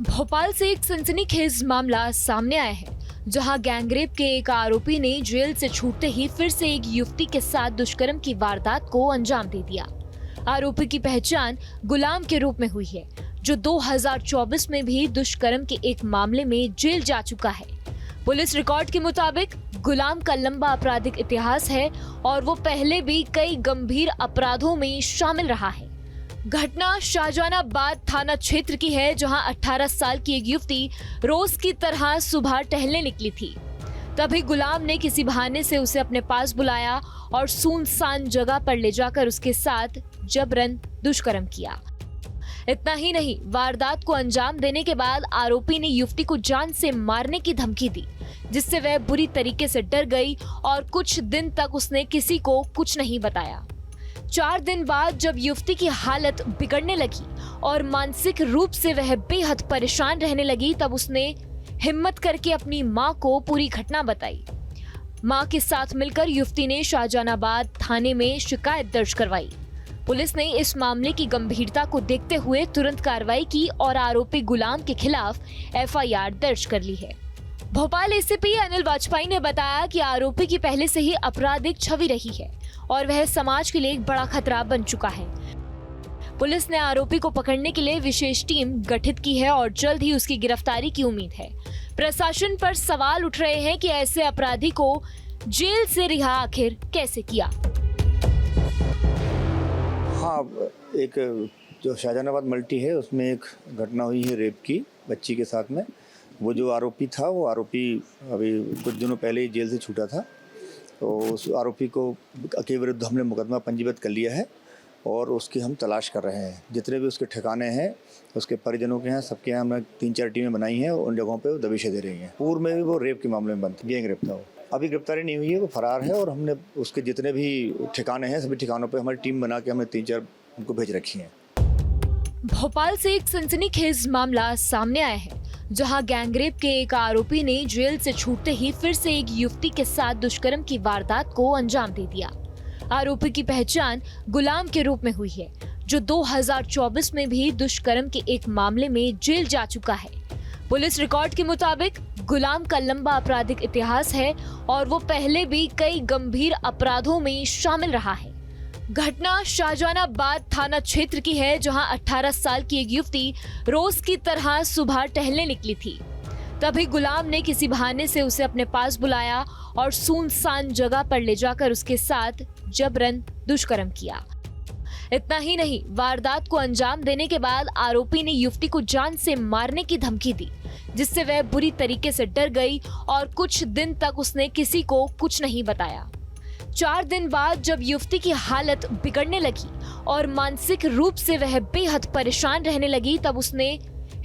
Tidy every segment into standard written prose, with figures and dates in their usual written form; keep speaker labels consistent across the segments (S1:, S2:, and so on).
S1: भोपाल से एक सनसनीखेज मामला सामने आया है, जहां गैंगरेप के एक आरोपी ने जेल से छूटते ही फिर से एक युवती के साथ दुष्कर्म की वारदात को अंजाम दे दिया। आरोपी की पहचान गुलाम के रूप में हुई है, जो 2024 में भी दुष्कर्म के एक मामले में जेल जा चुका है। पुलिस रिकॉर्ड के मुताबिक गुलाम का लंबा आपराधिक इतिहास है और वो पहले भी कई गंभीर अपराधों में शामिल रहा है। घटना शाहजहानाबाद थाना क्षेत्र की है, जहां 18 साल की एक युवती रोज की तरह सुबह टहलने निकली थी। तभी गुलाम ने किसी बहाने से उसे अपने पास बुलाया और सुनसान जगह पर ले जाकर उसके साथ जबरन दुष्कर्म किया। इतना ही नहीं, वारदात को अंजाम देने के बाद आरोपी ने युवती को जान से मारने की धमकी दी, जिससे वह बुरी तरीके से डर गई और कुछ दिन तक उसने किसी को कुछ नहीं बताया। 4 दिन बाद जब युवती की हालत बिगड़ने लगी और मानसिक रूप से वह बेहद परेशान रहने लगी, तब उसने हिम्मत करके अपनी मां को पूरी घटना बताई। मां के साथ मिलकर युवती ने शाहजहानाबाद थाने में शिकायत दर्ज करवाई। पुलिस ने इस मामले की गंभीरता को देखते हुए तुरंत कार्रवाई की और आरोपी गुलाम के खिलाफ FIR दर्ज कर ली है। भोपाल एसीपी अनिल वाजपेयी ने बताया कि आरोपी की पहले से ही आपराधिक छवि रही है और वह समाज के लिए एक बड़ा खतरा बन चुका है। पुलिस ने आरोपी को पकड़ने के लिए विशेष टीम गठित की है और जल्द ही उसकी गिरफ्तारी की उम्मीद है। प्रशासन पर सवाल उठ रहे हैं कि ऐसे अपराधी को जेल से रिहा आखिर कैसे किया।
S2: हाँ, एक जो शाहजहानाबाद मल्टी है उसमें एक घटना हुई है रेप की बच्ची के साथ में। वो जो आरोपी था, वो आरोपी अभी कुछ दिनों पहले ही जेल से छूटा था। तो उस आरोपी के विरुद्ध हमने मुकदमा पंजीबद्ध कर लिया है और उसकी हम तलाश कर रहे हैं। जितने भी उसके ठिकाने हैं, उसके परिजनों के हैं, सबके यहाँ हमने 3-4 टीमें बनाई हैं। उन जगहों पे वो दबिशें दे रही हैं। पूर्व में भी वो रेप के मामले में बंद था, गैंग रेप था। वो अभी गिरफ्तारी नहीं हुई है, वो फरार है और हमने उसके जितने भी ठिकाने हैं, सभी ठिकानों पे हमारी टीम बना के हमने 3-4 उनको भेज रखी हैं।
S1: भोपाल से एक सनसनीखेज मामला सामने आया है, जहां गैंगरेप के एक आरोपी ने जेल से छूटते ही फिर से एक युवती के साथ दुष्कर्म की वारदात को अंजाम दे दिया। आरोपी की पहचान गुलाम के रूप में हुई है, जो 2024 में भी दुष्कर्म के एक मामले में जेल जा चुका है। पुलिस रिकॉर्ड के मुताबिक गुलाम का लंबा आपराधिक इतिहास है और वो पहले भी कई गंभीर अपराधों में शामिल रहा है। घटना शाहजहानाबाद थाना क्षेत्र की है, जहां 18 साल की एक युवती रोज की तरह सुबह टहलने निकली थी। तभी गुलाम ने किसी बहाने से उसे अपने पास बुलाया और सुनसान जगह पर ले जाकर उसके साथ जबरन दुष्कर्म किया। इतना ही नहीं, वारदात को अंजाम देने के बाद आरोपी ने युवती को जान से मारने की धमकी दी, जिससे वह बुरी तरीके से डर गई और कुछ दिन तक उसने किसी को कुछ नहीं बताया। 4 दिन बाद जब युवती की हालत बिगड़ने लगी और मानसिक रूप से वह बेहद परेशान रहने लगी, तब उसने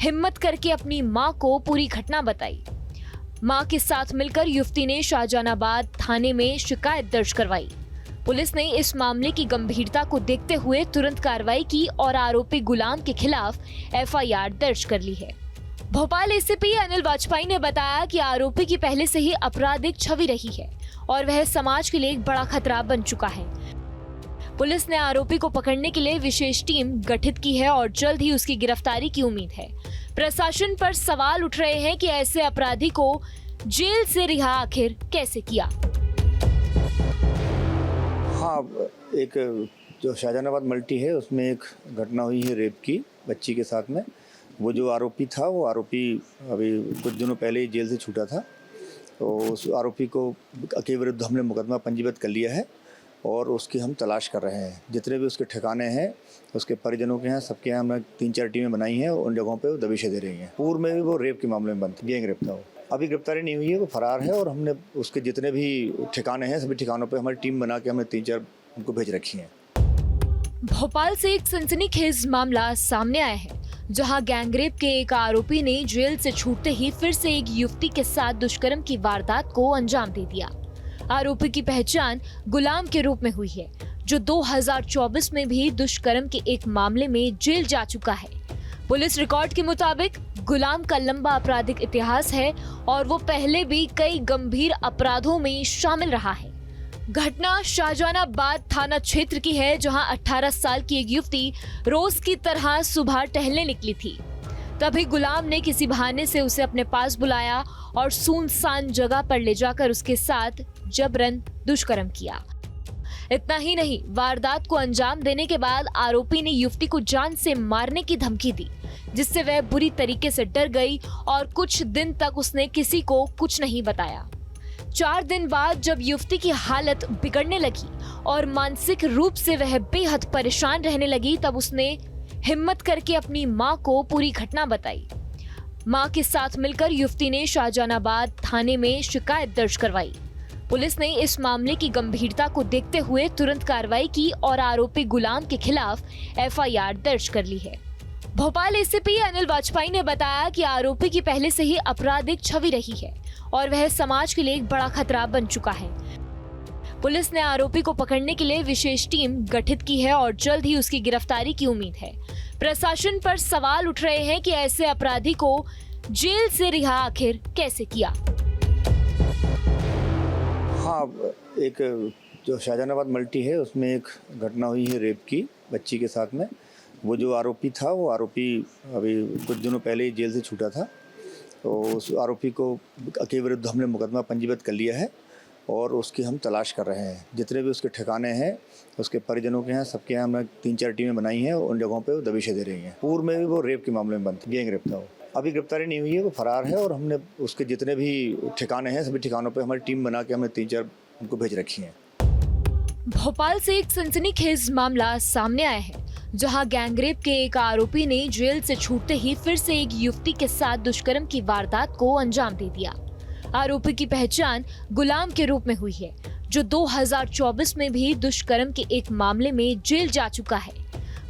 S1: हिम्मत करके अपनी मां को पूरी घटना बताई। मां के साथ मिलकर युवती ने शाहजहानाबाद थाने में शिकायत दर्ज करवाई। पुलिस ने इस मामले की गंभीरता को देखते हुए तुरंत कार्रवाई की और आरोपी गुलाम के खिलाफ FIR दर्ज कर ली है। भोपाल एसीपी अनिल वाजपेयी ने बताया कि आरोपी की पहले से ही आपराधिक छवि रही है और वह समाज के लिए एक बड़ा खतरा बन चुका है। पुलिस ने आरोपी को पकड़ने के लिए विशेष टीम गठित की है और जल्द ही उसकी गिरफ्तारी की उम्मीद है। प्रशासन पर सवाल उठ रहे हैं कि ऐसे अपराधी को जेल से रिहा आखिर कैसे किया।
S2: हाँ, एक जो शाहजहानाबाद मल्टी है उसमें एक घटना हुई है रेप की बच्ची के साथ में। वो जो आरोपी था, वो आरोपी अभी कुछ दिनों पहले ही जेल से छूटा था। तो उस आरोपी के विरुद्ध हमने मुकदमा पंजीबद्ध कर लिया है और उसकी हम तलाश कर रहे हैं। जितने भी उसके ठिकाने हैं, उसके परिजनों के हैं, सबके यहाँ हमने 3-4 टीमें बनाई हैं। उन जगहों पे वो दबिशें दे रही हैं। पूर्व में भी वो रेप के मामले में बंद था, गैंग रेप था। वो अभी गिरफ्तारी नहीं हुई है, वो फरार है और हमने उसके जितने भी ठिकाने हैं, सभी ठिकानों पे हमारी टीम बना के हमने 3-4 उनको भेज रखी हैं।
S1: भोपाल से एक सनसनीखेज मामला सामने आया है, जहां गैंगरेप के एक आरोपी ने जेल से छूटते ही फिर से एक युवती के साथ दुष्कर्म की वारदात को अंजाम दे दिया। आरोपी की पहचान गुलाम के रूप में हुई है, जो 2024 में भी दुष्कर्म के एक मामले में जेल जा चुका है। पुलिस रिकॉर्ड के मुताबिक गुलाम का लंबा आपराधिक इतिहास है और वो पहले भी कई गंभीर अपराधों में शामिल रहा है। घटना शाहजहानाबाद थाना क्षेत्र की है, जहां 18 साल की एक युवती रोज की तरह सुबह टहलने निकली थी। तभी गुलाम ने किसी बहाने से उसे अपने पास बुलाया और सुनसान जगह पर ले जाकर उसके साथ जबरन दुष्कर्म किया। इतना ही नहीं, वारदात को अंजाम देने के बाद आरोपी ने युवती को जान से मारने की धमकी दी, जिससे वह बुरी तरीके से डर गई और कुछ दिन तक उसने किसी को कुछ नहीं बताया। 4 दिन बाद जब युवती की हालत बिगड़ने लगी और मानसिक रूप से वह बेहद परेशान रहने लगी, तब उसने हिम्मत करके अपनी मां को पूरी घटना बताई। मां के साथ मिलकर युवती ने शाहजहानाबाद थाने में शिकायत दर्ज करवाई। पुलिस ने इस मामले की गंभीरता को देखते हुए तुरंत कार्रवाई की और आरोपी गुलाम के खिलाफ FIR दर्ज कर ली है। भोपाल एसीपी अनिल वाजपेयी ने बताया कि आरोपी की पहले से ही आपराधिक छवि रही है और वह समाज के लिए एक बड़ा खतरा बन चुका है। पुलिस ने आरोपी को पकड़ने के लिए विशेष टीम गठित की है और जल्द ही उसकी गिरफ्तारी की उम्मीद है। प्रशासन पर सवाल उठ रहे हैं कि ऐसे अपराधी को जेल से रिहा आखिर कैसे किया।
S2: हाँ, एक जो शाहजहानाबाद मल्टी है उसमें एक घटना हुई है रेप की बच्ची के साथ में। वो जो आरोपी था वो आरोपी अभी कुछ दिनों पहले ही जेल से छूटा था, तो उस आरोपी के विरुद्ध हमने मुकदमा पंजीबद्ध कर लिया है और उसकी हम तलाश कर रहे हैं। जितने भी उसके ठिकाने हैं, उसके परिजनों के हैं, सबके यहाँ हमने 3-4 टीमें बनाई हैं और उन जगहों पे वो दबिशें दे रही हैं। पूर्व में भी वो रेप के मामले में बंद था, गैंग रेप था। वो अभी गिरफ्तारी नहीं हुई है, वो फरार है और हमने उसके जितने भी ठिकाने हैं सभी ठिकानों पे हमारी टीम बना के हमने 3-4 उनको भेज रखी हैं।
S1: भोपाल से एक सनसनीखेज मामला सामने आया है, जहां गैंगरेप के एक आरोपी ने जेल से छूटते ही फिर से एक युवती के साथ दुष्कर्म की वारदात को अंजाम दे दिया। आरोपी की पहचान गुलाम के रूप में हुई है, जो 2024 में भी दुष्कर्म के एक मामले में जेल जा चुका है।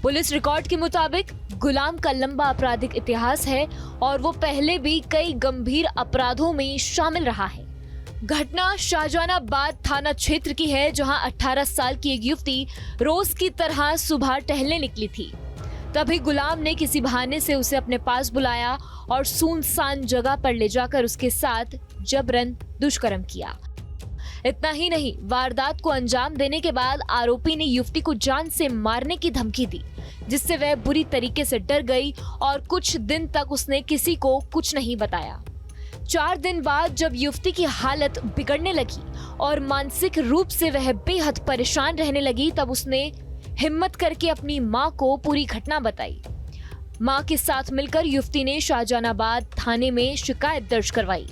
S1: पुलिस रिकॉर्ड के मुताबिक गुलाम का लंबा आपराधिक इतिहास है और वो पहले भी कई गंभीर अपराधों में शामिल रहा है। घटना शाहजहानाबाद थाना क्षेत्र की है, जहां 18 साल की एक युवती रोज की तरह सुबह टहलने निकली थी। तभी गुलाम ने किसी बहाने से उसे अपने पास बुलाया और सुनसान जगह पर ले जाकर उसके साथ जबरन दुष्कर्म किया। इतना ही नहीं, वारदात को अंजाम देने के बाद आरोपी ने युवती को जान से मारने की धमकी दी, जिससे वह बुरी तरीके से डर गई और कुछ दिन तक उसने किसी को कुछ नहीं बताया। 4 दिन बाद जब युवती की हालत बिगड़ने लगी और मानसिक रूप से वह बेहद परेशान रहने लगी, तब उसने हिम्मत करके अपनी मां को पूरी घटना बताई। मां के साथ मिलकर युवती ने शाहजहानाबाद थाने में शिकायत दर्ज करवाई।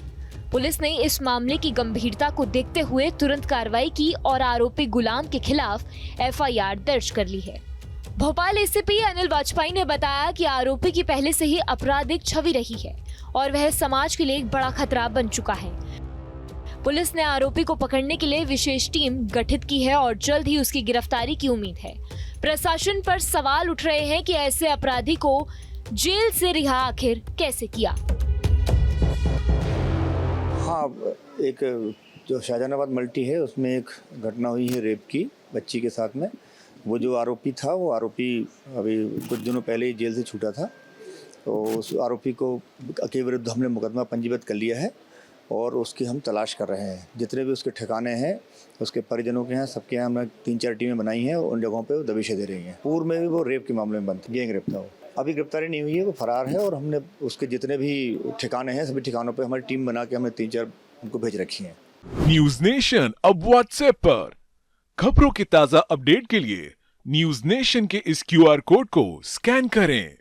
S1: पुलिस ने इस मामले की गंभीरता को देखते हुए तुरंत कार्रवाई की और आरोपी गुलाम के खिलाफ FIR दर्ज कर ली है। भोपाल एसीपी अनिल वाजपेयी ने बताया कि आरोपी की पहले से ही आपराधिक छवि रही है और वह समाज के लिए एक बड़ा खतरा बन चुका है। पुलिस ने आरोपी को पकड़ने के लिए विशेष टीम गठित की है और जल्द ही उसकी गिरफ्तारी की उम्मीद है। प्रशासन पर सवाल उठ रहे हैं कि ऐसे अपराधी को जेल से रिहा आखिर कैसे किया।
S2: हाँ, एक जो शाहजहानाबाद मल्टी है उसमें एक घटना हुई है रेप की बच्ची के साथ में। वो जो आरोपी था वो आरोपी अभी कुछ दिनों पहले ही जेल से छूटा था, तो उस आरोपी के विरुद्ध हमने मुकदमा पंजीबद्ध कर लिया है और उसकी हम तलाश कर रहे हैं। जितने भी उसके ठिकाने हैं, उसके परिजनों के हैं, सबके यहाँ हमने 3-4 टीमें बनाई हैं और उन जगहों पे वो दबिशें दे रही हैं। पूर्व में भी वो रेप के मामले में बंद था, गैंग रेप था। वो अभी गिरफ्तारी नहीं हुई है, वो फरार है और हमने उसके जितने भी ठिकाने हैं सभी ठिकानों पे हमारी टीम बना के हमने 3-4 उनको भेज रखी हैं।
S3: न्यूज नेशन अब व्हाट्सएप पर खबरों के ताजा अपडेट के लिए न्यूज नेशन के इस QR कोड को स्कैन करें।